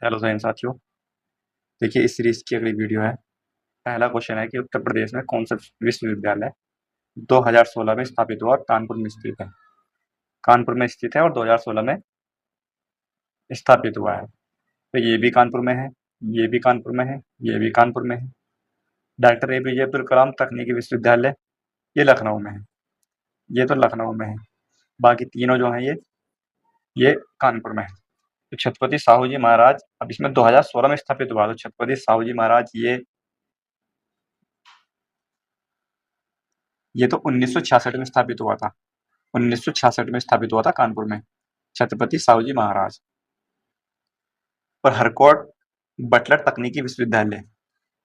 Hello Jain साथियों, देखिए इस सीरीज की अगली वीडियो है। पहला क्वेश्चन है कि उत्तर प्रदेश में कौन सा विश्वविद्यालय 2016 में स्थापित हुआ और कानपुर में स्थित है। कानपुर में स्थित है और 2016 में स्थापित हुआ है। तो ये भी कानपुर में है, ये भी कानपुर में है, ये भी कानपुर में है। डॉक्टर एपीजे अब्दुल कलाम तकनीकी विश्वविद्यालय ये लखनऊ में है, ये तो लखनऊ में है। बाकी तीनों जो हैं ये कानपुर में है। तो छत्रपति साहू जी महाराज अब इसमें 2016 में स्थापित हुआ। तो छत्रपति साहू जी महाराज ये तो 1966 में स्थापित हुआ था। 1966 में स्थापित हुआ था कानपुर में छत्रपति साहू जी महाराज। और हरकोट बटलर तकनीकी विश्वविद्यालय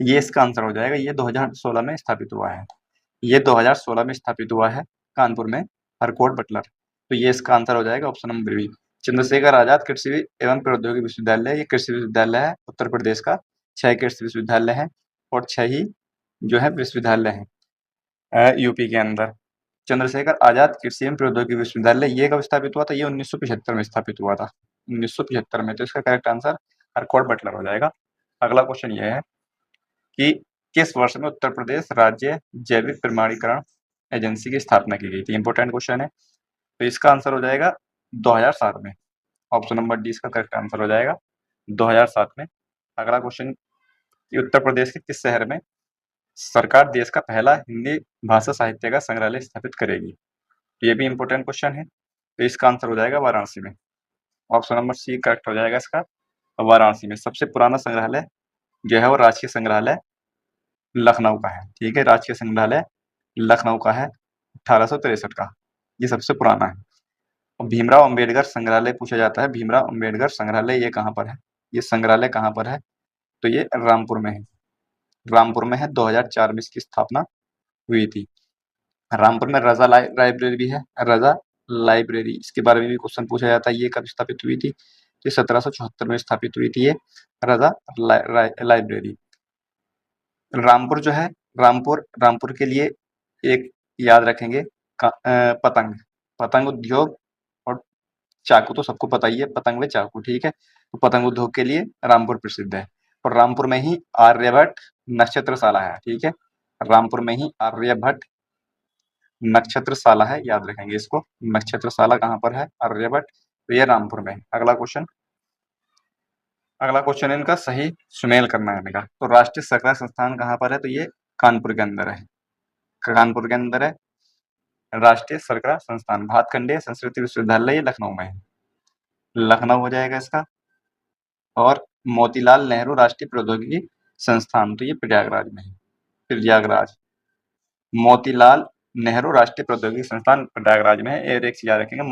ये इसका आंसर हो जाएगा। ये 2016 में स्थापित हुआ है, ये 2016 में स्थापित हुआ है कानपुर में हरकोट बटलर। तो ये इसका आंसर हो जाएगा option number B. Chandrashekhar Azad कृषि एवं प्रौद्योगिकी विश्वविद्यालय ये कृषि विश्वविद्यालय है उत्तर प्रदेश का। 6 कृषि विश्वविद्यालय है और 6 ही जो है विश्वविद्यालय है यूपी के अंदर। चंद्रशेखर आजाद कृषि एवं प्रौद्योगिकी विश्वविद्यालय ये कब स्थापित हुआ था? ये 1975 में स्थापित हुआ था, 1975 में। तो इसका करेक्ट आंसर हरकोट बटलर हो जाएगा। अगला क्वेश्चन ये है कि किस वर्ष में उत्तर प्रदेश राज्य जैविक प्रमाणीकरण एजेंसी की स्थापना की गई थी? इंपोर्टेंट क्वेश्चन है। तो इसका आंसर हो जाएगा 2007 में। ऑप्शन नंबर डी इसका करेक्ट आंसर हो जाएगा 2007 में। अगला क्वेश्चन, उत्तर प्रदेश के किस शहर में सरकार देश का पहला हिंदी भाषा साहित्य का संग्रहालय स्थापित करेगी? तो ये भी इंपॉर्टेंट क्वेश्चन है। तो इसका आंसर हो जाएगा वाराणसी में। ऑप्शन नंबर सी करेक्ट हो जाएगा इसका। वाराणसी में सबसे पुराना संग्रहालय जो है वो राजकीय संग्रहालय लखनऊ का है। ठीक है, राजकीय संग्रहालय लखनऊ का है 1863 का, ये सबसे पुराना है। और भीमराव अंबेडकर संग्रहालय पूछा जाता है। भीमराव अंबेडकर संग्रहालय ये कहाँ पर है? ये संग्रहालय कहाँ पर है? तो ये रामपुर में है। रामपुर में है, 2004 में इसकी स्थापना हुई थी। रामपुर में रजा लाइब्रेरी भी है। रजा लाइब्रेरी इसके बारे में भी क्वेश्चन पूछा जाता है। ये कब स्थापित हुई थी? तो 1774 में स्थापित हुई थी ये रजा लाइब्रेरी। रामपुर जो है, रामपुर के लिए एक याद रखेंगे पतंग, पतंग उद्योग और चाकू तो सबको पता ही है, पतंग व चाकू। ठीक है, तो पतंग उद्योग के लिए रामपुर प्रसिद्ध है। और रामपुर में ही आर्यभट्ट नक्षत्रशाला है। ठीक है, रामपुर में ही आर्यभट्ट नक्षत्रशाला है, याद रखेंगे इसको। नक्षत्रशाला कहाँ पर है? आर्यभट्ट, तो ये रामपुर में है। अगला क्वेश्चन इनका सही सुमेल करना है इनका। तो राष्ट्रीय सरकार संस्थान कहाँ पर है? तो ये कानपुर के अंदर है। कानपुर के अंदर है राष्ट्रीय सरकार संस्थान। भातखंडे संस्कृति विश्वविद्यालय ये लखनऊ में है, लखनऊ हो जाएगा इसका। और मोतीलाल नेहरू राष्ट्रीय प्रौद्योगिकी संस्थान तो ये प्रयागराज में है। प्रयागराज, मोतीलाल नेहरू राष्ट्रीय प्रौद्योगिकी संस्थान प्रयागराज में है। एक चीज याद रखेंगे,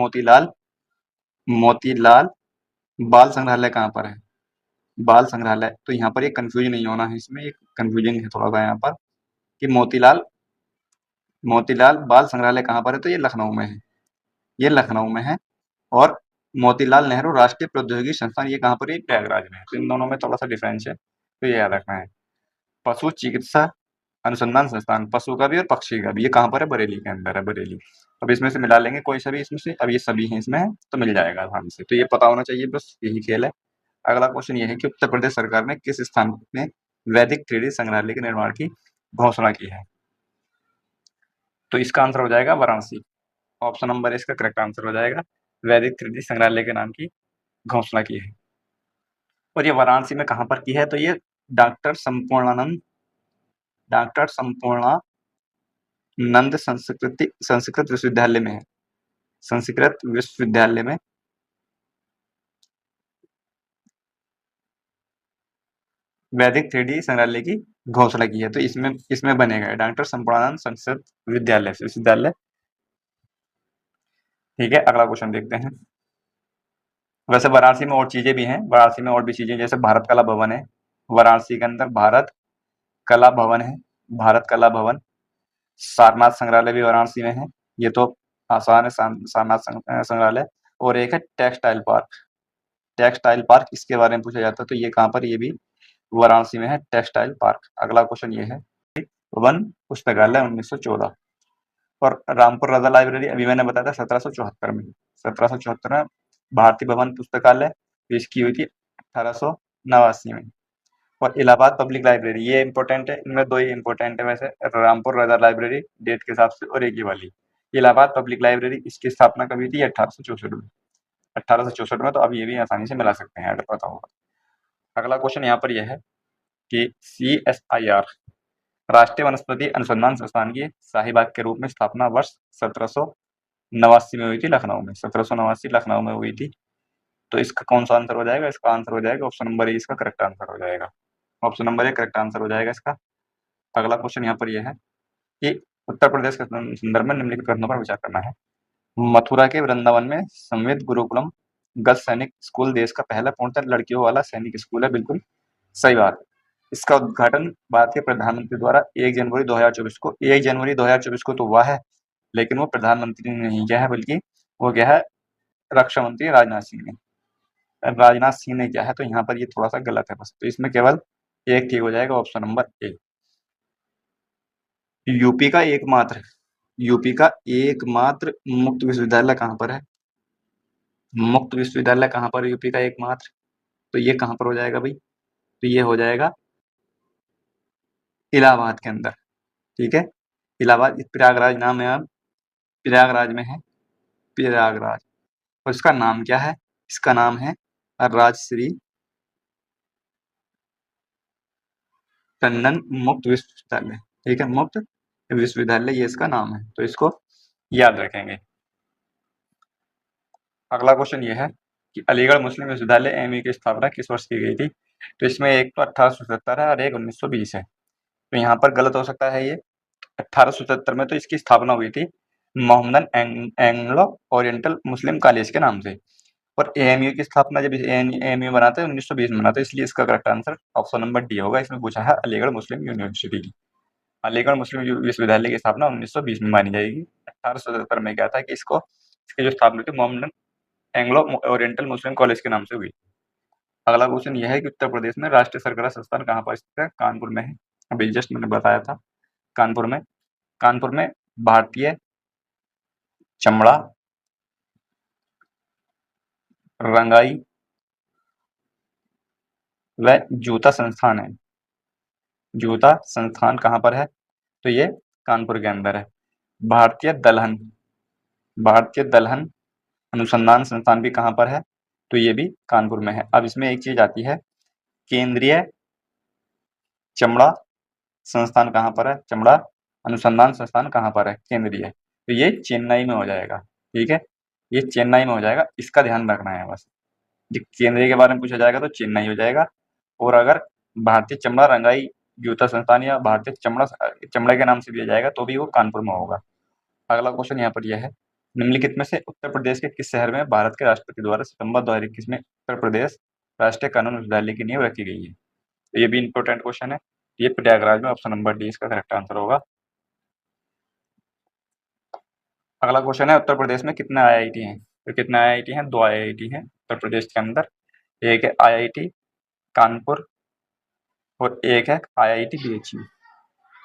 मोतीलाल बाल संग्रहालय कहाँ पर है? बाल संग्रहालय, तो यहाँ पर एक कंफ्यूजन नहीं होना है, इसमें एक कंफ्यूजन है थोड़ा सा यहाँ पर कि मोतीलाल बाल संग्रहालय कहाँ पर है? तो ये लखनऊ में है, ये लखनऊ में है। और मोतीलाल नेहरू राष्ट्रीय प्रौद्योगिकी संस्थान ये कहाँ पर है? प्रयागराज में है। तो इन दोनों में थोड़ा सा डिफरेंस है, तो ये याद रखना है। पशु चिकित्सा अनुसंधान संस्थान, पशु का भी और पक्षी का भी, ये कहाँ पर है? बरेली के अंदर है, बरेली। अब इसमें से मिला लेंगे कोई सा भी इसमें से, अब ये सभी हैं इसमें, तो मिल जाएगा आसानी से। तो ये पता होना चाहिए, बस यही खेल है। अगला क्वेश्चन ये है कि उत्तर प्रदेश सरकार ने किस स्थान में वैदिक 3D संग्रहालय के निर्माण की घोषणा की है? तो इसका आंसर हो जाएगा वाराणसी। ऑप्शन नंबर इसका करेक्ट आंसर हो जाएगा। वैदिक 3D संग्रहालय के नाम की घोषणा की है। और ये वाराणसी में कहाँ पर की है? तो ये डॉक्टर संपूर्णानंद संस्कृत विश्वविद्यालय में है। संस्कृत विश्वविद्यालय में वैदिक 3D संग्रहालय की घोषणा की है। तो इसमें बनेगा डॉक्टर संपूर्णानंद संस्कृत विश्वविद्यालय। ठीक है, अगला क्वेश्चन देखते हैं। वैसे वाराणसी में और चीजें भी हैं, वाराणसी में और भी चीजें, जैसे भारत कला भवन है वाराणसी के अंदर, भारत कला भवन है, भारत कला भवन। सारनाथ संग्रहालय भी वाराणसी में है, ये तो आसान है, सारनाथ संग्रहालय। और एक है टेक्सटाइल पार्क, टेक्सटाइल पार्क इसके बारे में पूछा जाता है, तो ये कहाँ पर? ये भी वाराणसी में है, टेक्सटाइल पार्क। अगला क्वेश्चन ये है, वन पुस्तकालय 1914। और रामपुर रजा लाइब्रेरी अभी मैंने बताया था 1774 में, 1774 में भारतीय भवन पुस्तकालय इसकी हुई थी 1800 89 में। और इलाहाबाद पब्लिक लाइब्रेरी, ये इंपॉर्टेंट है, इनमें दो ही इंपॉर्टेंट है वैसे, रामपुर रजा लाइब्रेरी डेट के हिसाब से और एक ही वाली इलाहाबाद पब्लिक लाइब्रेरी। इसकी स्थापना कभी थी? 1864 में। 1864 में, तो अब ये भी आसानी से मिला सकते हैं अगर पता होगा। अगला क्वेश्चन यहाँ पर यह है कि CSIR राष्ट्रीय वनस्पति अनुसंधान संस्थान की शाही बाग के रूप में स्थापना वर्ष 1789 में हुई थी, लखनऊ में। 1789 लखनऊ में हुई थी। तो इसका कौन सा आंसर हो जाएगा? इसका आंसर हो जाएगा ऑप्शन नंबर ए, इसका करेक्ट आंसर हो जाएगा। Option number A correct answer हो जाएगा इसका। अगला क्वेश्चन यहाँ पर यह है कि उत्तर प्रदेश के संदर्भ में निम्नलिखित कथनों पर विचार करना है। मथुरा के वृंदावन में संवेद गुरुकुलम गत सैनिक स्कूल देश का पहला पूर्णतः लड़कियों वाला सैनिक स्कूल है। बिल्कुल सही बात। इसका उद्घाटन भारत के प्रधानमंत्री द्वारा 1 जनवरी 2024 को, 1 जनवरी 2024 को तो हुआ है, लेकिन वो प्रधानमंत्री ने नहीं किया है, बल्कि वो क्या है, रक्षा मंत्री राजनाथ सिंह ने। राजनाथ सिंह ने किया है, तो यहाँ पर ये थोड़ा सा गलत है बस। तो इसमें केवल एक ठीक हो जाएगा, ऑप्शन नंबर ए। यूपी का एकमात्र मुक्त विश्वविद्यालय कहाँ पर है? मुक्त विश्वविद्यालय कहाँ पर है यूपी का एकमात्र? तो ये कहाँ पर हो जाएगा भाई? तो ये हो जाएगा इलाहाबाद के अंदर। ठीक है, इलाहाबाद, प्रयागराज नाम है, अब प्रयागराज में है, प्रयागराज। और इसका नाम क्या है? इसका नाम है राजश्री टंडन मुक्त विश्वविद्यालय। ठीक है, मुक्त विश्वविद्यालय ये इसका नाम है, तो इसको याद रखेंगे। अगला क्वेश्चन ये है कि अलीगढ़ मुस्लिम विश्वविद्यालय AMU की स्थापना किस वर्ष की गई थी? तो इसमें एक तो 1877 है और एक 1920 है। तो यहाँ पर गलत हो सकता है ये। 1877 में तो इसकी स्थापना हुई थी मोहम्मदन एंग्लो ओरिएंटल मुस्लिम कॉलेज के नाम से। और AMU की स्थापना जब AMU बना था 1920 में बना था, इसलिए इसका correct answer option number D होगा। इसमें पूछा है अलीगढ़ मुस्लिम यूनिवर्सिटी की, अलीगढ़ मुस्लिम विश्वविद्यालय की स्थापना 1920 में मानी जाएगी। 1877 में क्या था कि इसकी जो स्थापना थी मोहम्मदन एंग्लो ओरिएंटल मुस्लिम कॉलेज के नाम से हुई। अगला क्वेश्चन यह है कि उत्तर प्रदेश में राष्ट्रीय सरगना संस्थान कहाँ पर स्थित है? कानपुर में है। अभी जस्ट मैंने बताया था, कानपुर में। कानपुर में भारतीय चमड़ा, रंगाई व जूता संस्थान है। जूता संस्थान कहाँ पर है? तो ये कानपुर के अंदर है। भारतीय दलहन, भारतीय दलहन अनुसंधान संस्थान भी कहाँ पर है? तो ये भी कानपुर में है। अब इसमें एक चीज आती है, केंद्रीय चमड़ा संस्थान कहाँ पर है? चमड़ा अनुसंधान संस्थान कहाँ पर है? केंद्रीय, तो ये चेन्नई में हो जाएगा। ठीक है, ये चेन्नई में हो जाएगा, इसका ध्यान रखना है बस। केंद्रीय के बारे में पूछा जाएगा तो चेन्नई हो जाएगा। और अगर भारतीय चमड़ा रंगाई जूता संस्थान या भारतीय चमड़े के नाम से दिया जाएगा तो भी वो कानपुर में होगा। अगला क्वेश्चन यहाँ पर यह है, निम्नलिखित में से उत्तर प्रदेश के किस शहर में भारत के राष्ट्रपति द्वारा सितंबर 2021 में उत्तर प्रदेश राष्ट्रीय कानून विश्वविद्यालय की नींव रखी गई है? तो ये भी इंपॉर्टेंट क्वेश्चन है। ये प्रयागराज में, ऑप्शन नंबर डी इसका करेक्ट आंसर होगा। अगला क्वेश्चन है, उत्तर प्रदेश में कितने IIT हैं? तो कितने IIT हैं? 2 IIT हैं उत्तर प्रदेश के अंदर। एक है IIT कानपुर और एक है IIT BHU।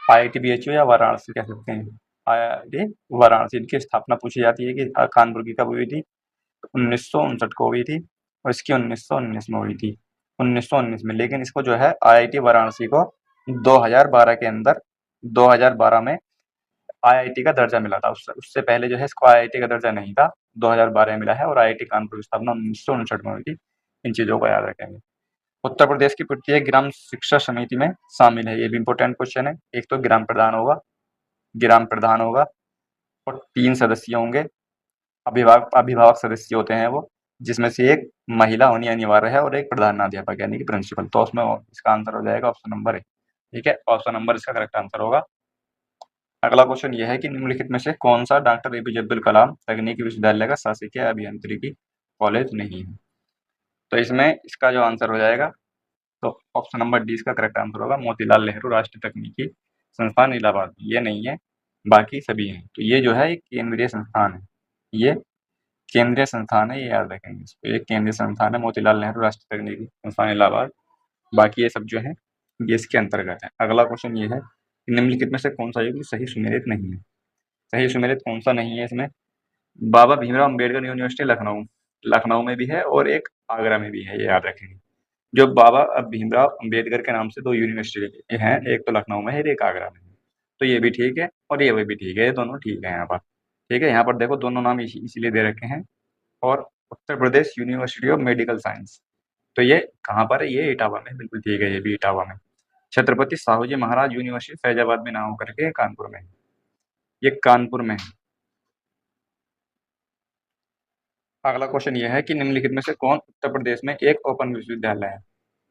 IIT BHU या वाराणसी कह सकते हैं। IIT वाराणसी, इनकी स्थापना पूछी जाती है कि कानपुर की कब हुई थी? 1959 को हुई थी और इसकी 1919 में हुई थी, 1919 में। लेकिन इसको जो है IIT वाराणसी को 2012 के अंदर, 2012 में IIT का दर्जा मिला था। उससे पहले जो है इसको IIT का दर्जा नहीं था, 2012 में मिला है। और IIT कानपुर की स्थापना 1959 में हुई थी। इन चीजों को याद रखेंगे। उत्तर प्रदेश की प्रत्येक ग्राम शिक्षा समिति में शामिल है, ये भी इंपॉर्टेंट क्वेश्चन है। एक तो ग्राम प्रधान होगा, ग्राम प्रधान होगा और 3 सदस्य होंगे। अभिभावक सदस्य होते हैं वो, जिसमें से एक महिला होनी अनिवार्य है और एक प्रधानाध्यापक यानी कि प्रिंसिपल। तो उसमें इसका आंसर हो जाएगा ऑप्शन नंबर ए। ठीक है, ऑप्शन नंबर इसका करेक्ट आंसर होगा। अगला क्वेश्चन यह है कि निम्नलिखित में से कौन सा डॉक्टर APJ अब्दुल कलाम तकनीकी विश्वविद्यालय का शासकीय अभियांत्रिकी कॉलेज नहीं है? तो इसमें इसका जो आंसर हो जाएगा, तो ऑप्शन नंबर डी इसका करेक्ट आंसर होगा, मोतीलाल नेहरू राष्ट्रीय तकनीकी संस्थान इलाहाबाद। ये नहीं है, बाकी सभी हैं। तो ये जो है एक केंद्रीय संस्थान है, ये केंद्रीय संस्थान है, ये याद रखेंगे इसको। ये केंद्रीय संस्थान है मोतीलाल नेहरू राष्ट्रीय तकनीकी संस्थान इलाहाबाद। बाकी ये सब जो है ये इसके अंतर्गत है। अगला क्वेश्चन ये है कि निम्नलिखित में से कौन सा युग सही सुमेलित नहीं है? सही सुमेलित कौन सा नहीं है इसमें? बाबा भीमराव अम्बेडकर यूनिवर्सिटी लखनऊ, लखनऊ में भी है और एक आगरा में भी है, ये याद रखेंगे। जो बाबा भीमराव अंबेडकर के नाम से दो यूनिवर्सिटी हैं, एक तो लखनऊ में है, एक आगरा में है। तो ये भी ठीक है और ये भी ठीक है, ये दोनों ठीक है यहाँ पर। ठीक है, यहाँ पर देखो दोनों नाम इसीलिए दे रखे हैं। और Uttar Pradesh university of medical science, तो ये कहाँ पर है? ये इटावा में, बिल्कुल ठीक है, ये भी इटावा में। छत्रपति साहू जी महाराज यूनिवर्सिटी फैजाबाद में ना होकर के कानपुर में है। ये कानपुर में है। अगला क्वेश्चन ये है कि निम्नलिखित में से कौन उत्तर प्रदेश में एक ओपन विश्वविद्यालय है?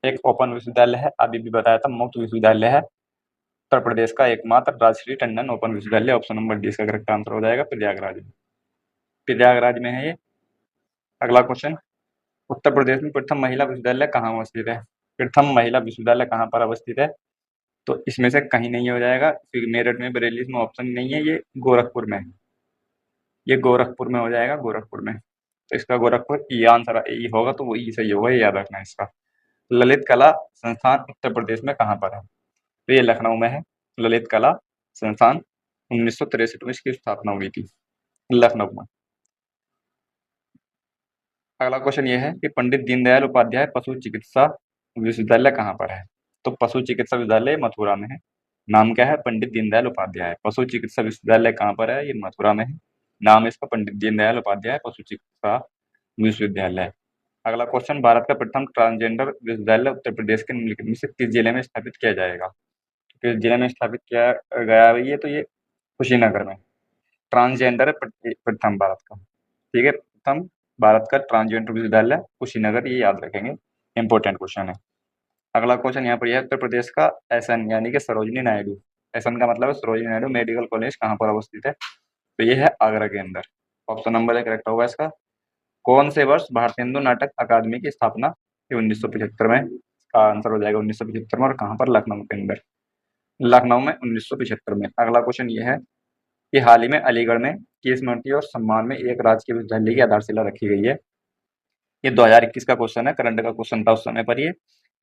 एक ओपन विश्वविद्यालय है, अभी भी बताया था, मुक्त विश्वविद्यालय है। उत्तर प्रदेश का एकमात्र राजश्री टंडन ओपन विश्वविद्यालय, ऑप्शन नंबर डी इसका करेक्ट आंसर हो जाएगा, प्रयागराज में। प्रयागराज में है ये। अगला क्वेश्चन, उत्तर प्रदेश में प्रथम महिला विश्वविद्यालय कहाँ अवस्थित है? प्रथम महिला विश्वविद्यालय कहाँ पर अवस्थित है? तो इसमें से कहीं नहीं हो जाएगा, क्योंकि मेरठ में, बरेली में ऑप्शन नहीं है, ये गोरखपुर में है। ये गोरखपुर में हो जाएगा, गोरखपुर में। तो इसका गोरखपुर ये आंसर ये होगा, तो वो ई सही होगा, ये याद रखना है इसका। ललित कला संस्थान उत्तर प्रदेश में कहाँ पर है? तो ये लखनऊ में है। ललित कला संस्थान 1963 में इसकी स्थापना हुई थी, लखनऊ में। अगला क्वेश्चन ये है कि पंडित दीनदयाल उपाध्याय पशु चिकित्सा विश्वविद्यालय कहाँ पर है? तो पशु चिकित्सा विश्वविद्यालय मथुरा में है। नाम क्या है? पंडित दीनदयाल उपाध्याय। पशु चिकित्सा विश्वविद्यालय कहाँ पर है? ये मथुरा में है। नाम इसका पंडित दीनदयाल उपाध्याय पशु चिकित्सा विश्वविद्यालय। अगला क्वेश्चन, भारत का प्रथम ट्रांसजेंडर विश्वविद्यालय उत्तर प्रदेश के निम्नलिखित में से किस जिले में स्थापित किया जाएगा? तो किस जिले में स्थापित किया गया है ये? तो ये कुशीनगर में। ट्रांसजेंडर है प्रथम भारत का। ठीक है, प्रथम भारत का ट्रांसजेंडर विश्वविद्यालय कुशीनगर, ये याद रखेंगे, इंपॉर्टेंट क्वेश्चन है। अगला क्वेश्चन यहाँ पर यह उत्तर प्रदेश का एसएन यानी कि सरोजिनी नायडू, एसएन का मतलब है सरोजिनी नायडू मेडिकल कॉलेज कहाँ पर अवस्थित है? तो ये है आगरा के अंदर। ऑप्शन नंबर 1 करेक्ट होगा इसका। कौन से वर्ष भारतेंदु नाटक अकादमी की स्थापना की? 1975 में। इसका आंसर हो जाएगा 1975 में। और कहाँ पर? लखनऊ के अंदर। लखनऊ में 1975 में। अगला क्वेश्चन ये है कि हाल ही में अलीगढ़ में किस स्मृति और सम्मान में एक राजकीय विश्वविद्यालय की आधारशिला रखी गई है? ये 2021 का क्वेश्चन है, करंट का क्वेश्चन था उस समय पर ये।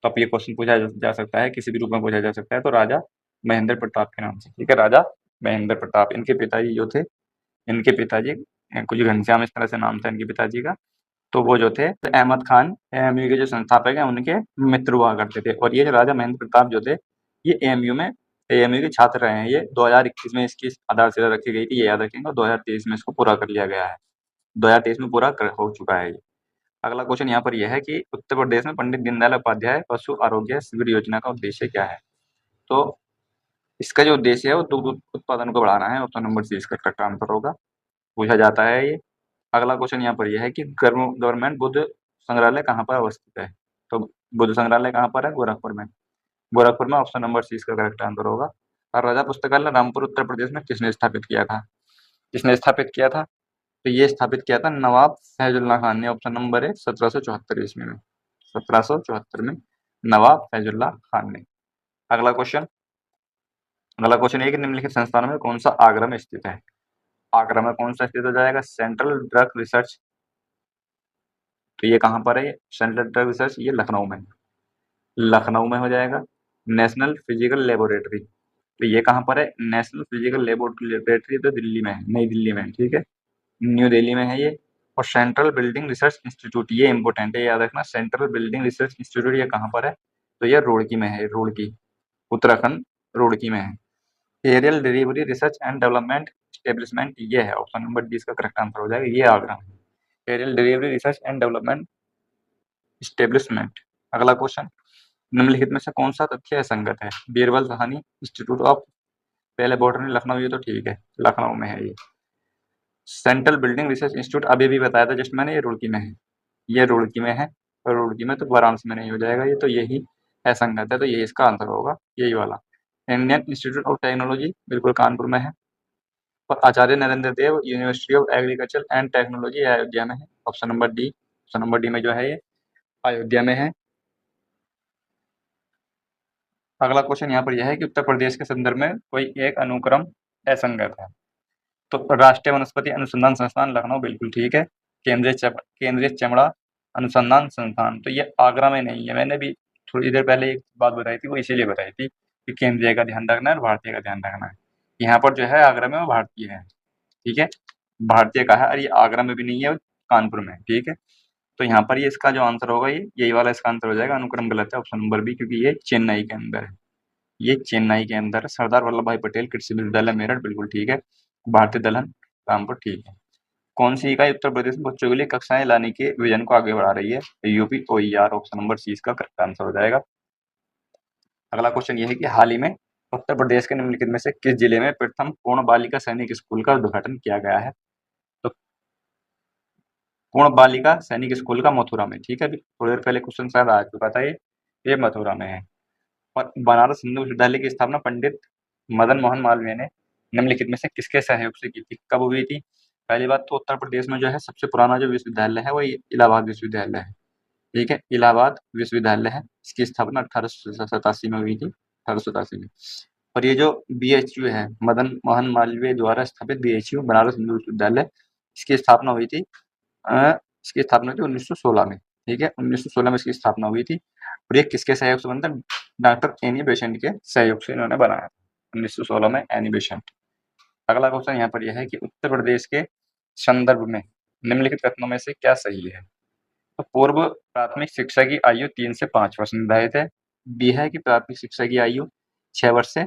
तो अब ये क्वेश्चन पूछा जा सकता है, किसी भी रूप में पूछा जा सकता है। तो राजा महेंद्र प्रताप के नाम से। ठीक है, राजा महेंद्र प्रताप। इनके पिताजी जो थे, इनके पिताजी कुछ घनश्याम इस तरह से नाम था इनके पिताजी का। तो वो जो थे अहमद खान एएमयू के जो संस्थापक हैं, उनके मित्र हुआ करते थे। और ये जो राजा महेंद्र प्रताप जो थे, ये एएमयू के छात्र रहे हैं। ये 2021 में इसकी आधारशिला रखी गई थी, ये याद रखेंगे। और 2023 में इसको पूरा कर लिया गया है। 2023 में पूरा हो चुका है ये। अगला क्वेश्चन यहाँ पर यह है कि उत्तर प्रदेश में पंडित दीनदयाल उपाध्याय पशु आरोग्य शिविर योजना का उद्देश्य क्या है? तो इसका जो उद्देश्य है वो दुग्ध उत्पादन को बढ़ाना है। ऑप्शन नंबर सी इसका करेक्ट आंसर होगा, पूछा जाता है ये। अगला क्वेश्चन यहाँ पर यह है कि गवर्नमेंट बुद्ध संग्रहालय कहाँ पर अवस्थित है? तो बुद्ध संग्रहालय कहाँ पर है? गोरखपुर में। गोरखपुर में, ऑप्शन नंबर सी इसका करेक्ट आंसर होगा। और राजा पुस्तकालय रामपुर उत्तर प्रदेश में किसने स्थापित किया था? किसने स्थापित किया था? तो ये स्थापित किया था नवाब फैजुल्ला खान ने। ऑप्शन नंबर है 1774 ईस्वी में। 1774 में नवाब फैजुल्ला खान ने। अगला क्वेश्चन, है कि निम्नलिखित संस्थानों में कौन सा आगरा में स्थित है? आगरा में कौन सा स्थित हो जाएगा? Central drug research. तो ये कहाँ पर है? सेंट्रल ड्रग रिसर्च, ये लखनऊ में। लखनऊ में हो जाएगा। नेशनल फिजिकल लेबोरेटरी, तो ये कहाँ पर है? नेशनल फिजिकल लेबोरेटरी तो दिल्ली में है, नई दिल्ली में है। ठीक है, न्यू दिल्ली में है ये। और सेंट्रल बिल्डिंग रिसर्च इंस्टीट्यूट, ये इंपॉर्टेंट है, याद रखना। सेंट्रल बिल्डिंग रिसर्च इंस्टीट्यूट ये कहाँ पर है? तो ये रुड़की में है, रुड़की, उत्तराखंड, रुड़की में है। Aerial delivery research and development establishment, ये है, ऑप्शन नंबर डी इसका करेक्ट आंसर हो जाएगा, ये आगरा में। Aerial delivery research and development establishment. अगला क्वेश्चन, निम्नलिखित में से कौन सा तथ्य असंगत है? Birbal Sahni institute of palaeobotany Lucknow, ये तो ठीक है, लखनऊ में है ये। सेंट्रल बिल्डिंग रिसर्च इंस्टीट्यूट अभी भी बताया था जस्ट मैंने, ये रुड़की में है। ये रुड़की में है, और रुड़की में तो वाराणसी में नहीं हो जाएगा ये, तो यही असंगत है। तो यही इसका आंसर होगा, यही वाला। इंडियन इंस्टीट्यूट ऑफ टेक्नोलॉजी बिल्कुल कानपुर में है। और Acharya Narendra Dev University of Agriculture and Technology Ayodhya में है। Option number D, option number D में जो है ये अयोध्या में है। अगला क्वेश्चन यहाँ पर यह है कि उत्तर प्रदेश के संदर्भ में कोई एक अनुक्रम असंगत है। तो राष्ट्रीय वनस्पति अनुसंधान संस्थान लखनऊ बिल्कुल ठीक है। केंद्रीय चमड़ा अनुसंधान संस्थान, तो ये आगरा में नहीं है। मैंने भी थोड़ी देर पहले एक बात बताई थी, वो इसीलिए बताई थी कि केंद्रीय का ध्यान रखना है और भारतीय का ध्यान रखना है। यहाँ पर जो है आगरा में वो भारतीय है। ठीक है, भारतीय का है, और ये आगरा में भी नहीं है, कानपुर में। ठीक है, तो यहाँ पर ये इसका जो आंसर होगा यही वाला इसका आंसर हो जाएगा। अनुक्रम गलत है, ऑप्शन नंबर बी, क्योंकि ये चेन्नई के अंदर है। ये चेन्नई के अंदर है। सरदार वल्लभ भाई पटेल कृषि विश्वविद्यालय मेरठ बिल्कुल ठीक है। भारतीय दलहन रामपुर ठीक है। कौन सी इकाई उत्तर प्रदेश में बच्चों के लिए कक्षाएं लाने के विजन को आगे बढ़ा रही है? UP OER, option number C इसका करेक्ट आंसर हो जाएगा। अगला क्वेश्चन ये है कि हाल ही में उत्तर प्रदेश के निम्नलिखित में से किस जिले में प्रथम पूर्ण बालिका सैनिक स्कूल का उद्घाटन किया गया है? तो पूर्ण बालिका सैनिक स्कूल का मथुरा में, ठीक है। अभी थोड़ी देर पहले क्वेश्चन शायद आ चुका था, ये मथुरा में है। और बनारस हिंदू विश्वविद्यालय की स्थापना पंडित मदन मोहन मालवीय ने निम्नलिखित में से किसके सहयोग से की थी? कब हुई थी? पहली बात तो उत्तर प्रदेश में जो है सबसे पुराना जो विश्वविद्यालय है वो इलाहाबाद विश्वविद्यालय है, ठीक है। इलाहाबाद विश्वविद्यालय है, इसकी स्थापना 1887 में हुई थी, 1887 में। और ये जो बीएचयू है, मदन मोहन मालवीय द्वारा स्थापित बीएचयू बनारस हिंदू विश्वविद्यालय, इसकी स्थापना हुई थी इसकी स्थापना हुई थी 1916 में, ठीक है। 1916 में इसकी स्थापना हुई थी। और ये किसके सहयोग से बना था? डॉक्टर एनी बेसेंट के सहयोग से इन्होंने बनाया था 1916 में, एनी बेसेंट। अगला क्वेश्चन यहाँ पर यह है कि उत्तर प्रदेश के संदर्भ में निम्नलिखित कथनों में से क्या सही है? तो पूर्व प्राथमिक शिक्षा की आयु 3 से 5 वर्ष निर्धारित है। बी है कि प्राथमिक शिक्षा की आयु 6 वर्ष से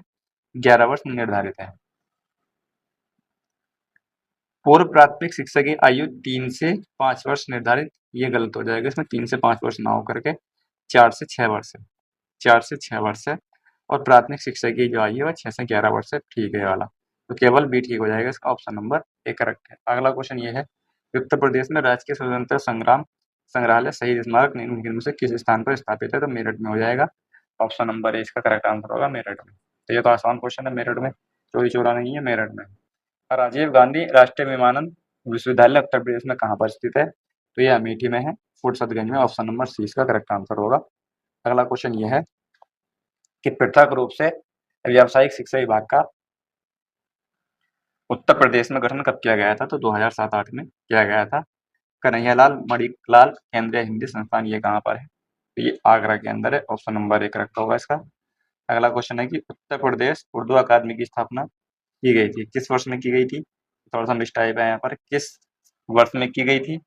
11 वर्ष निर्धारित है। पूर्व प्राथमिक शिक्षा की आयु 3 से 5 वर्ष निर्धारित, ये गलत हो जाएगा। इसमें 3 से 5 वर्ष ना हो करके 4 से 6 वर्ष है, 4 से 6 वर्ष है। और प्राथमिक शिक्षा की जो आयु है वह 6 से 11 वर्ष है, ठीक है वाला। तो केवल बी ठीक हो जाएगा, इसका ऑप्शन नंबर ए करेक्ट है। अगला क्वेश्चन ये है, उत्तर प्रदेश में राजकीय स्वतंत्रता संग्राम संग्रहालय शहीद स्मारक निम्नलिखित में से किस स्थान पर स्थापित है? तो मेरठ में हो जाएगा, ऑप्शन नंबर ए इसका करेक्ट आंसर होगा, मेरठ में। तो ये तो आसान क्वेश्चन है, मेरठ में, चोरी चोरा नहीं है, मेरठ में। राजीव गांधी राष्ट्रीय विमानन विश्वविद्यालय उत्तर प्रदेश में कहाँ पर स्थित है? तो ये अमेठी में है, फुर्सतगंज में, ऑप्शन नंबर सी इसका करेक्ट आंसर होगा। अगला क्वेश्चन ये है कि पृथक रूप से व्यावसायिक शिक्षा विभाग का उत्तर प्रदेश में गठन कब किया गया था? तो 2007-8 में किया गया था। कन्हैयालाल मणिलाल केंद्रीय हिंदी संस्थान ये कहाँ पर है? तो ये आगरा के अंदर है, ऑप्शन नंबर ए करेक्ट होगा इसका। अगला क्वेश्चन है कि उत्तर प्रदेश उर्दू अकादमी की स्थापना की गई थी, किस वर्ष में की गई थी? थोड़ा सा मिस्टाइप है यहाँ पर, किस वर्ष में की गई थी?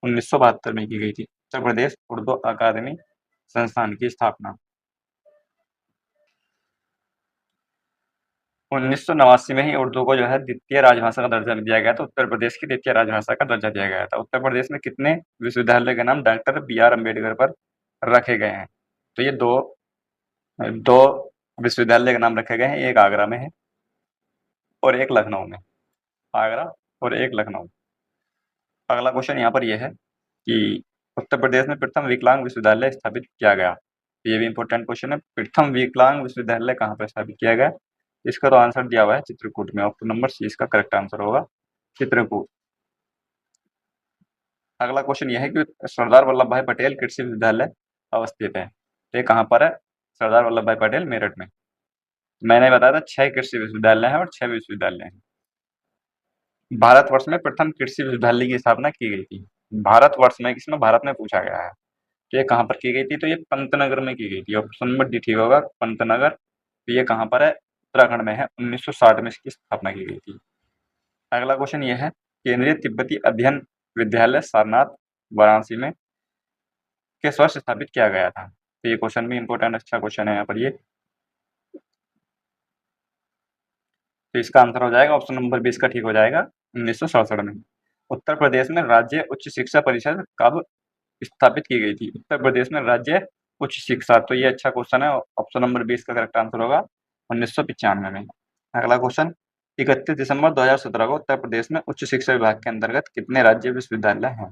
1972 में की गई थी उत्तर प्रदेश उर्दू अकादमी संस्थान की स्थापना। 1989 में ही उर्दू को जो है द्वितीय राजभाषा का दर्जा दिया गया था, उत्तर प्रदेश की द्वितीय राजभाषा का दर्जा दिया गया था। उत्तर प्रदेश में कितने विश्वविद्यालय के नाम डॉक्टर बी.आर. अम्बेडकर पर रखे गए हैं? तो ये दो विश्वविद्यालय के नाम रखे गए हैं, एक आगरा में है और एक लखनऊ में, आगरा और एक लखनऊ। अगला क्वेश्चन यहाँ पर यह है कि उत्तर प्रदेश में प्रथम विकलांग विश्वविद्यालय स्थापित किया गया, ये भी इंपॉर्टेंट क्वेश्चन है। प्रथम विकलांग विश्वविद्यालय कहाँ पर स्थापित किया गया? इसका तो आंसर दिया हुआ है चित्रकूट में, ऑप्शन नंबर सी इसका करेक्ट आंसर होगा, चित्रकूट। अगला क्वेश्चन यह है कि सरदार वल्लभ भाई पटेल कृषि विश्वविद्यालय अवस्थित है, तो ये कहाँ पर है? सरदार वल्लभ भाई पटेल मेरठ में। मैंने बताया था 6 कृषि विश्वविद्यालय हैं और 6 विश्वविद्यालय हैं। भारतवर्ष में प्रथम कृषि विश्वविद्यालय की स्थापना की गई थी, भारतवर्ष में, किसमें? भारत में पूछा गया है। तो ये कहाँ पर की गई थी? तो ये पंतनगर में की गई थी, ऑप्शन नंबर डी ठीक होगा, पंतनगर। तो ये कहाँ पर है? उत्तराखंड में है, 1960 में इसकी स्थापना की गई थी। अगला क्वेश्चन ये है, केंद्रीय तिब्बती अध्ययन विद्यालय सारनाथ वाराणसी में किस वर्ष स्थापित किया गया था? तो ये क्वेश्चन भी इंपॉर्टेंट अच्छा क्वेश्चन है यहाँ पर ये। तो इसका आंसर हो जाएगा ऑप्शन नंबर 20 का ठीक हो जाएगा, 1967 में। उत्तर प्रदेश में राज्य उच्च शिक्षा परिषद कब स्थापित की गई थी? उत्तर प्रदेश में राज्य उच्च शिक्षा, तो ये अच्छा क्वेश्चन है, ऑप्शन नंबर 20 का करेक्ट आंसर होगा, 1995 में। अगला क्वेश्चन, 31 दिसंबर 2017 को उत्तर प्रदेश में उच्च शिक्षा विभाग के अंतर्गत कितने राज्य विश्वविद्यालय हैं?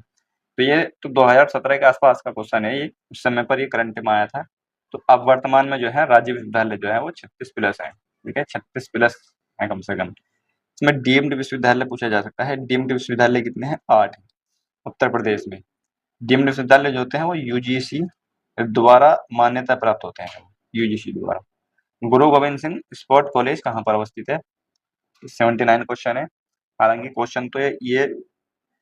तो ये तो 2017 के आसपास का क्वेश्चन है, ये उस समय पर ये करंट में आया था। तो अब वर्तमान में जो है राज्य विश्वविद्यालय जो है वो 36 प्लस है, ठीक है, 36 प्लस है कम से कम। इसमें डीम्ड विश्वविद्यालय पूछा जा सकता है, डीम्ड विश्वविद्यालय कितने हैं? 8 उत्तर प्रदेश में। डीम्ड विश्वविद्यालय जो होते हैं वो यूजीसी द्वारा मान्यता प्राप्त होते हैं, यूजीसी द्वारा। गुरु गोविंद सिंह स्पोर्ट कॉलेज कहाँ पर अवस्थित है? 79 क्वेश्चन है, हालांकि क्वेश्चन तो ये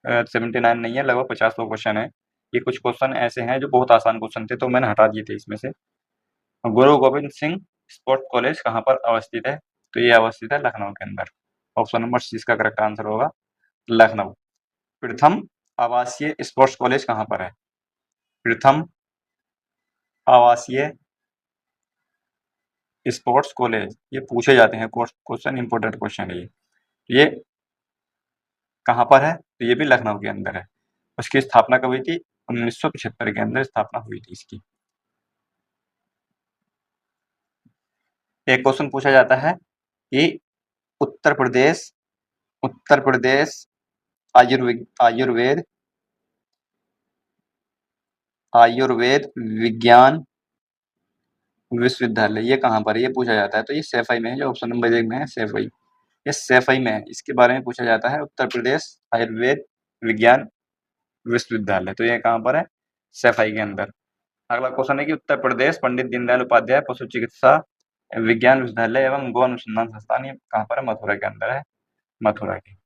79 नहीं है, लगभग 50 क्वेश्चन है। ये कुछ क्वेश्चन ऐसे हैं जो बहुत आसान क्वेश्चन थे, तो मैंने हटा दिए थे इसमें से। गुरु गोविंद सिंह स्पोर्ट कॉलेज कहाँ पर अवस्थित है? तो ये अवस्थित है लखनऊ के अंदर, ऑप्शन नंबर सी इसका करेक्ट आंसर होगा, लखनऊ। प्रथम आवासीय स्पोर्ट्स कॉलेज कहाँ पर है? प्रथम आवासीय स्पोर्ट्स कॉलेज, ये पूछे जाते हैं क्वेश्चन, इंपॉर्टेंट क्वेश्चन है ये कहाँ पर है? तो ये भी लखनऊ के अंदर है। उसकी स्थापना कब हुई थी? 1975 के अंदर स्थापना हुई थी इसकी। एक क्वेश्चन पूछा जाता है कि उत्तर प्रदेश उत्तर प्रदेश आयुर्वेद आयुर्वेद विज्ञान विश्वविद्यालय ये कहाँ पर है? ये पूछा जाता है। तो ये सैफई में है, जो ऑप्शन नंबर 1 में है सैफई। ये सैफई में है, इसके बारे में पूछा जाता है। उत्तर प्रदेश आयुर्वेद विज्ञान विश्वविद्यालय, तो ये कहाँ पर है? सैफई के अंदर। अगला क्वेश्चन है कि उत्तर प्रदेश पंडित दीनदयाल उपाध्याय पशु चिकित्सा विज्ञान विश्वविद्यालय एवं गो अनुसंधान संस्थान, ये कहाँ पर है? मथुरा के अंदर है, मथुरा के।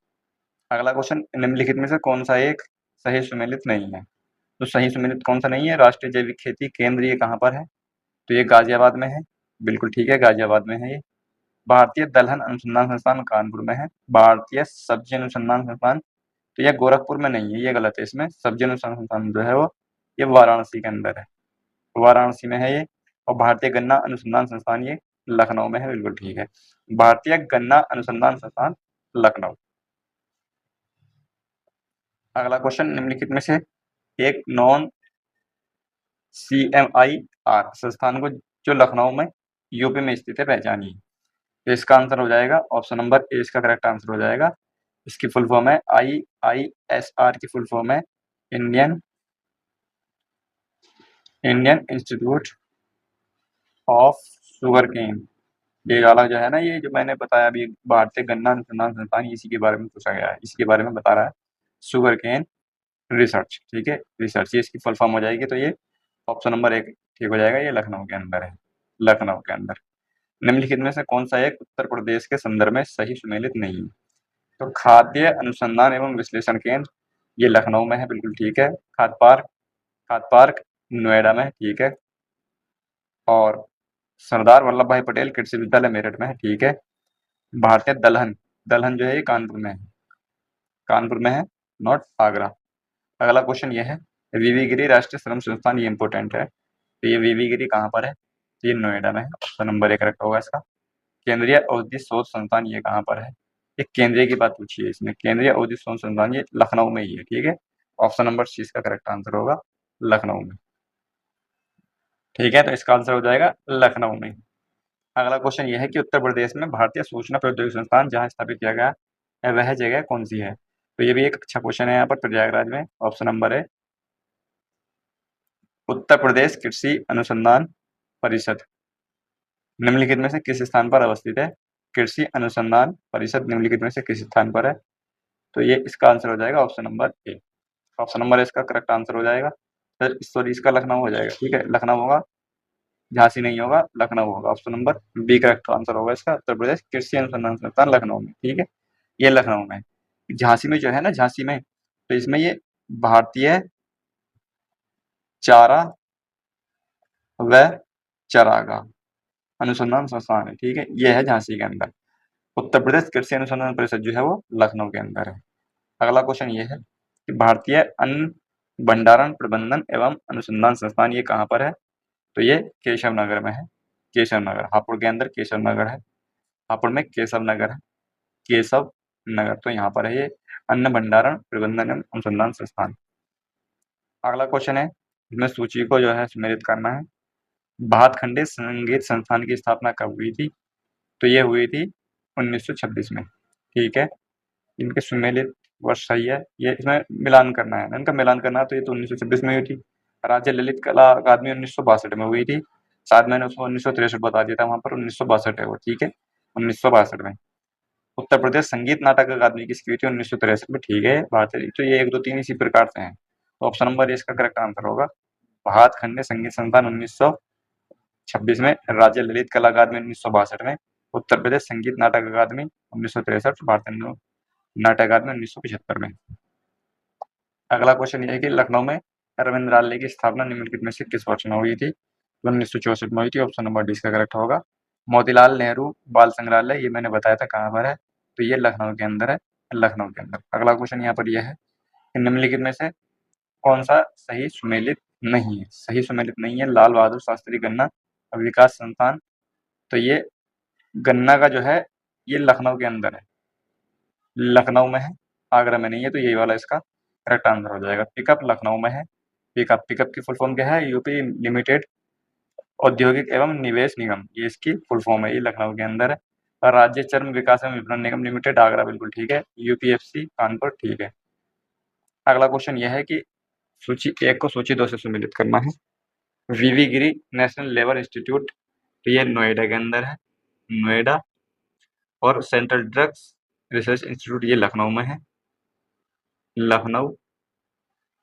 अगला क्वेश्चन, निम्नलिखित में से कौन सा एक सही सुमेलित नहीं है? तो सही सुमेलित कौन सा नहीं है? राष्ट्रीय जैविक खेती केंद्र, ये कहाँ पर है? तो ये गाजियाबाद में है, बिल्कुल ठीक है, गाजियाबाद में है ये। भारतीय दलहन अनुसंधान संस्थान कानपुर में है। भारतीय सब्जी अनुसंधान संस्थान, तो ये गोरखपुर में नहीं है, ये गलत है। इसमें सब्जी अनुसंधान संस्थान जो है वो ये वाराणसी के अंदर है, वाराणसी में है ये। और भारतीय गन्ना अनुसंधान संस्थान ये लखनऊ में है, बिल्कुल ठीक है। भारतीय गन्ना अनुसंधान संस्थान लखनऊ। अगला क्वेश्चन, निम्नलिखित में से एक नॉन CMIR संस्थान को जो लखनऊ में यूपी में स्थित है पहचानिए। तो इसका आंसर हो जाएगा ऑप्शन नंबर ए, इसका करेक्ट आंसर हो जाएगा। इसकी फुल फॉर्म है IISR की फुल फॉर्म है Indian institute of sugarcane. ये वाला जो है ना, ये जो मैंने बताया अभी, भारतीय गन्ना अनुसंधान संस्थान, इसी के बारे में पूछा गया है, इसी के बारे में बता रहा है, शुगर केन रिसर्च, ठीक है, रिसर्च, ये इसकी फुल फॉर्म हो जाएगी। तो ये ऑप्शन नंबर 1 ठीक हो जाएगा, ये लखनऊ के अंदर है, लखनऊ के अंदर। निम्नलिखित में से कौन सा एक उत्तर प्रदेश के संदर्भ में सही सुमेलित नहीं है? तो खाद्य अनुसंधान एवं विश्लेषण केंद्र, ये लखनऊ में है, बिल्कुल ठीक है। खाद्य पार्क नोएडा में है, ठीक है। और सरदार वल्लभ भाई पटेल कृषि विश्वविद्यालय मेरठ में है, ठीक है। भारतीय दलहन दलहन जो है ये कानपुर में है, कानपुर में है, नॉट आगरा। अगला क्वेश्चन ये है, वीवी गिरी राष्ट्रीय श्रम संस्थान, ये इंपॉर्टेंट है। तो ये वीवी गिरी कहाँ पर है? तो ये नोएडा में है, ऑप्शन नंबर 1 करेक्ट होगा इसका। केंद्रीय औषधि शोध संस्थान, ये कहाँ पर है? एक केंद्रीय की बात पूछी है इसमें, केंद्रीय औषधि शोध संस्थान ये लखनऊ में ही है, ठीक है। ऑप्शन नंबर सी इसका करेक्ट आंसर होगा, लखनऊ में, ठीक है। तो इसका आंसर हो जाएगा लखनऊ में। अगला क्वेश्चन ये है कि उत्तर प्रदेश में भारतीय सूचना प्रौद्योगिकी संस्थान जहाँ स्थापित किया गया है वह जगह कौन सी है? तो ये भी एक अच्छा क्वेश्चन है यहाँ पर, प्रयागराज में। ऑप्शन नंबर है उत्तर प्रदेश कृषि अनुसंधान परिषद, निम्नलिखित में से किस स्थान पर अवस्थित है? कृषि अनुसंधान परिषद निम्नलिखित में से किस स्थान पर है? तो ये इसका आंसर हो जाएगा option number A, option number इसका करेक्ट आंसर हो जाएगा। फिर सॉरी, इसका लखनऊ हो जाएगा, ठीक है, लखनऊ होगा, झांसी नहीं होगा, लखनऊ होगा। Option number B correct answer होगा इसका, उत्तर प्रदेश कृषि अनुसंधान संस्थान लखनऊ में, ठीक है, ये लखनऊ में। झांसी में जो है ना, झांसी में, तो इसमें ये भारतीय चारा व चरागाह अनुसंधान संस्थान है, ठीक है, ये है झांसी के अंदर। उत्तर प्रदेश कृषि अनुसंधान परिषद जो है वो लखनऊ के अंदर है। अगला क्वेश्चन ये है कि भारतीय अन्न भंडारण प्रबंधन एवं अनुसंधान संस्थान ये कहाँ पर है? तो ये केशव नगर में है, केशव नगर, हापुड़ के अंदर केशव नगर है, हापुड़ में केशव नगर है, केशव नगर, तो यहाँ पर है ये अन्न भंडारण प्रबंधन एवं अनुसंधान संस्थान। अगला क्वेश्चन है, इसमें सूची को जो है सुमेलित करना है। भातखंडे संगीत संस्थान की स्थापना कब हुई थी? तो ये हुई थी 1926 में, ठीक है। इनके सुमेलित वर्ष सही है, ये इसमें मिलान करना है, इनका मिलान करना है, तो ये तो 1926 में हुई थी। राज्य ललित कला अकादमी 1962 में हुई थी, शायद मैंने उसको 1963 बता दिया था, वहां पर 1962 है वो, ठीक है, 1962 में। उत्तर प्रदेश संगीत नाटक अकादमी की हुई थी 1963 में, ठीक है। भारतीय, तो ये 1 2 3 इसी प्रकार से हैं, तो ऑप्शन नंबर इसका करेक्ट आंसर होगा। भातखंडे संगीत संस्थान 1926 में, राज्य ललित कला अकादमी 1962 में, उत्तर प्रदेश संगीत नाटक अकादमी 1963, भारतीय नाटक अकादमी 1975 में। अगला क्वेश्चन ये है कि लखनऊ में रविंद्रालय की स्थापना निम्नलिखित में से किस वर्ष में हुई थी? तो 1964 में हुई थी, ऑप्शन नंबर डी इसका करेक्ट होगा। मोतीलाल नेहरू बाल संग्रहालय, ये मैंने बताया था कहाँ पर है, तो ये लखनऊ के अंदर है, लखनऊ के अंदर। अगला क्वेश्चन यहाँ पर यह है कि निम्नलिखित में से कौन सा सही सुमेलित नहीं है, सही सम्मिलित नहीं है। लाल बहादुर शास्त्री गन्ना विकास संस्थान, तो ये गन्ना का जो है ये लखनऊ के अंदर है, लखनऊ में है, आगरा में नहीं है, तो यही वाला इसका करेक्ट आंसर हो जाएगा। पिकअप लखनऊ में है। पिकअप की फुल फॉर्म क्या है? यूपी लिमिटेड औद्योगिक एवं निवेश निगम, ये इसकी फुल फॉर्म है, ये लखनऊ के अंदर है। और राज्य चर्म विकास एवं विपणन निगम लिमिटेड आगरा, बिल्कुल ठीक है। यूपीएफसी कानपुर, ठीक है। अगला क्वेश्चन यह है कि सूची 1 को सूची 2 से सम्मिलित करना है। वीवी गिरी नेशनल लेबर इंस्टीट्यूट, तो ये नोएडा के अंदर है, नोएडा। और सेंट्रल ड्रग्स रिसर्च इंस्टीट्यूट, ये लखनऊ में है, लखनऊ।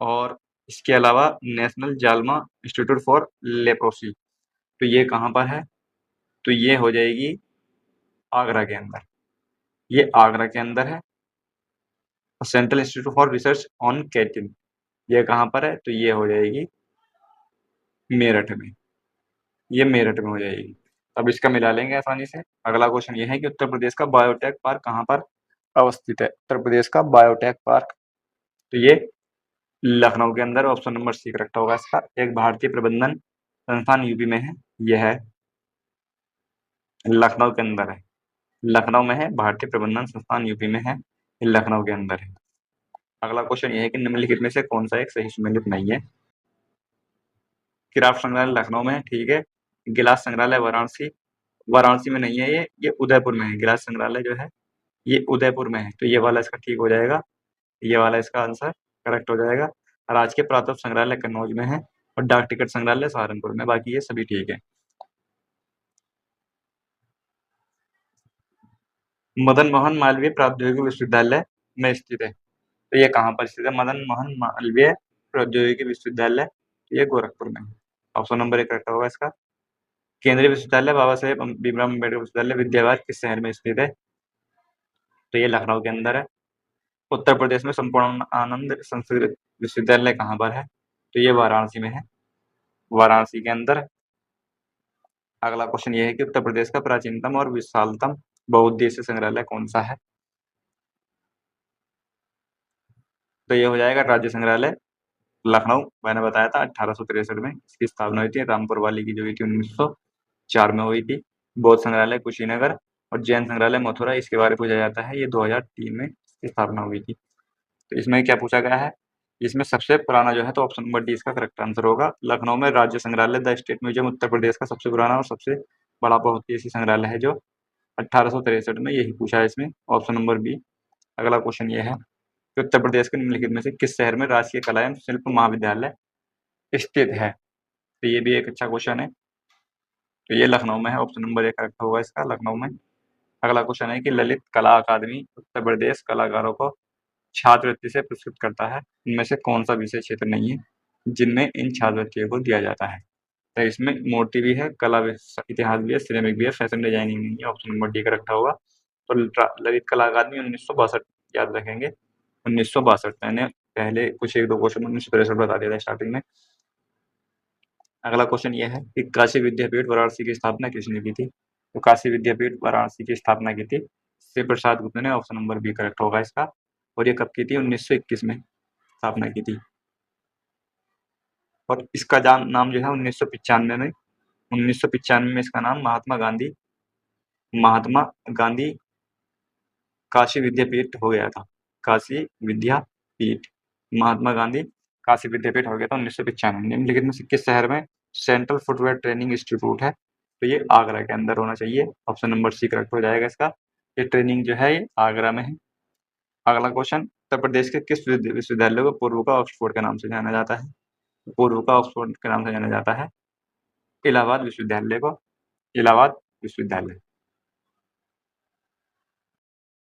और इसके अलावा नेशनल जालमा इंस्टीट्यूट फॉर लेप्रोसी, तो ये कहाँ पर है? तो ये हो जाएगी आगरा के अंदर, ये आगरा के अंदर है। और Central Institute for Research on cattle, ये कहाँ पर है? तो ये हो जाएगी मेरठ में, ये मेरठ में हो जाएगी। अब इसका मिला लेंगे आसानी से। अगला क्वेश्चन ये है कि उत्तर प्रदेश का बायोटेक पार्क कहाँ पर अवस्थित है? उत्तर प्रदेश का बायोटेक पार्क, तो ये लखनऊ के अंदर, ऑप्शन नंबर सी करेक्ट होगा इसका। एक भारतीय प्रबंधन संस्थान यूपी में है, यह है लखनऊ के अंदर है, लखनऊ में है। भारतीय प्रबंधन संस्थान यूपी में है, ये लखनऊ के अंदर है। अगला क्वेश्चन ये है कि निम्नलिखित में से कौन सा एक सही सम्मिलित नहीं है? क्राफ्ट संग्रहालय लखनऊ में है, ठीक है। गिलास संग्रहालय वाराणसी, वाराणसी में नहीं है, ये उदयपुर में है। गिलास संग्रहालय जो है ये उदयपुर में है, तो ये वाला इसका ठीक हो जाएगा, ये वाला इसका आंसर करेक्ट हो जाएगा। राजकीय पुरातत्व संग्रहालय कन्नौज में है और डाक टिकट संग्रहालय सहारनपुर में, बाकी ये सभी ठीक है। मदन मोहन मालवीय प्रौद्योगिकी विश्वविद्यालय में स्थित है, तो ये कहाँ पर स्थित है? मदन मोहन मालवीय प्रौद्योगिकी विश्वविद्यालय, ये गोरखपुर में है। ऑप्शन नंबर 1 करेक्ट होगा इसका। केंद्रीय विश्वविद्यालय बाबा साहेब भीमराव अम्बेडकर विश्वविद्यालय विद्यावार किस शहर में स्थित है? तो ये लखनऊ के अंदर है। उत्तर प्रदेश में संपूर्ण आनंद संस्कृत विश्वविद्यालय कहाँ पर है? तो ये वाराणसी में है, वाराणसी के अंदर। अगला क्वेश्चन ये है कि उत्तर प्रदेश का प्राचीनतम और विशालतम बहुउद्देशीय संग्रहालय कौन सा है? तो ये हो जाएगा राज्य संग्रहालय लखनऊ, मैंने बताया था 1863 में इसकी स्थापना हुई थी। रामपुर वाली की जो हुई थी 1904 में हुई थी। बौद्ध संग्रहालय कुशीनगर और जैन संग्रहालय मथुरा, इसके बारे में पूछा जाता है, ये 2003 में इसकी स्थापना हुई थी। तो इसमें क्या पूछा गया है? इसमें सबसे पुराना जो है, तो ऑप्शन नंबर डी इसका करेक्ट आंसर होगा। लखनऊ में राज्य संग्रहालय the state museum Uttar Pradesh का सबसे पुराना और सबसे बड़ा बहुउद्देशीय संग्रहालय है, जो 1863 में, यही पूछा है इसमें, ऑप्शन नंबर बी। अगला क्वेश्चन ये है कि उत्तर प्रदेश के निम्नलिखित में से किस शहर में राजकीय कला एवं शिल्प महाविद्यालय स्थित है? तो ये भी एक अच्छा क्वेश्चन है, तो ये लखनऊ में है, ऑप्शन नंबर 1 करेक्ट होगा इसका, लखनऊ में। अगला क्वेश्चन है कि ललित कला अकादमी उत्तर प्रदेश कलाकारों को छात्रवृत्ति से पुरस्कृत करता है, इनमें से कौन सा विषय क्षेत्र नहीं है जिनमें इन छात्रवृत्तियों को दिया जाता है? तो इसमें मूर्ति भी है, कला भी, इतिहास भी है, सिरेमिक भी है, फैशन डिजाइनिंग नहीं है, ऑप्शन नंबर डी करेक्ट होगा। तो ललित कला अकादमी 1962, याद रखेंगे 1962। मैंने पहले कुछ 1-2 क्वेश्चन 1963 बता दिया था स्टार्टिंग में। अगला क्वेश्चन ये है कि काशी विद्यापीठ वाराणसी की स्थापना किसने की थी? तो काशी विद्यापीठ वाराणसी की स्थापना की थी श्री प्रसाद गुप्त ने, ऑप्शन नंबर बी करेक्ट होगा इसका। और ये कब की थी? 1921 में स्थापना की थी। और इसका नाम जो है 1995 में इसका नाम महात्मा गांधी काशी विद्यापीठ हो गया था। काशी विद्यापीठ, महात्मा गांधी काशी विद्यापीठ हो गया था 1995। निम्नलिखित में से किस शहर में सेंट्रल फुटवेयर ट्रेनिंग इंस्टीट्यूट है? तो ये आगरा के अंदर होना चाहिए, ऑप्शन नंबर सी करेक्ट हो जाएगा इसका। ये ट्रेनिंग जो है ये आगरा में है। अगला क्वेश्चन, उत्तर प्रदेश के किस विश्वविद्यालय को पूर्व का ऑक्सफोर्ड के नाम से जाना जाता है? पूर्व का ऑक्सफोर्ड के नाम से जाना जाता है इलाहाबाद विश्वविद्यालय को, इलाहाबाद विश्वविद्यालय।